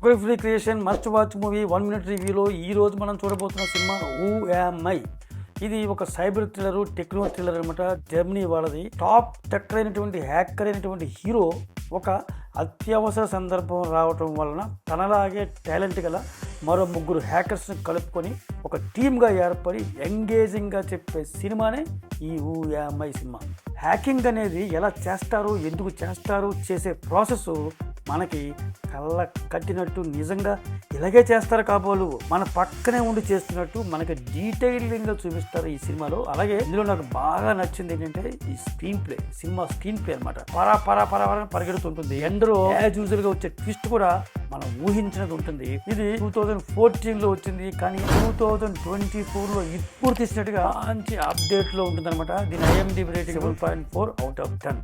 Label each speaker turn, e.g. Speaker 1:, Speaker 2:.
Speaker 1: చుక్కర్ free creation must watch movie 1 minute రివ్యూలో ఈ రోజు మనం చూడబోతున్న సినిమా హూ యామ్ ఐ. ఇది ఒక సైబర్ థ్రిల్లర్, టెక్నో థ్రిల్లర్ అనమాట. జర్మనీ వాళ్ళది. టాప్ టెక్కర్ అయినటువంటి హ్యాకర్ అయినటువంటి హీరో ఒక అత్యవసర సందర్భం రావటం వలన తనలాగే టాలెంట్ గల మరో 3 హ్యాకర్స్ని కలుపుకొని ఒక టీమ్గా ఏర్పడి ఎంగేజింగ్గా చెప్పే సినిమానే ఈ who am I cinema. Hacking అనేది ఎలా చేస్తారు, ఎందుకు చేస్తారు, చేసే ప్రాసెస్ మనకి కళ్ళ కట్టినట్టు నిజంగా ఇలాగే చేస్తారు కాబోలు మన పక్కనే ఉండి చేస్తున్నట్టు మనకి డీటెయిలింగ్గా చూపిస్తారు ఈ సినిమాలో. అలాగే ఇందులో నాకు బాగా నచ్చింది ఏంటంటే ఈ screen play, cinema screen play అనమాట. పరా పరిగెడుతుంటుంది. ఎండలో యాజ్ యూజువల్గా వచ్చే ట్విస్ట్ కూడా మనం ఊహించినది ఉంటుంది. ఇది 2014లో వచ్చింది, కానీ 2024లో ఇప్పుడు తీసినట్టుగా మంచి అప్డేట్లో ఉంటుంది అనమాట. దీని IMDb రేటింగ్ 7.4 out of 10.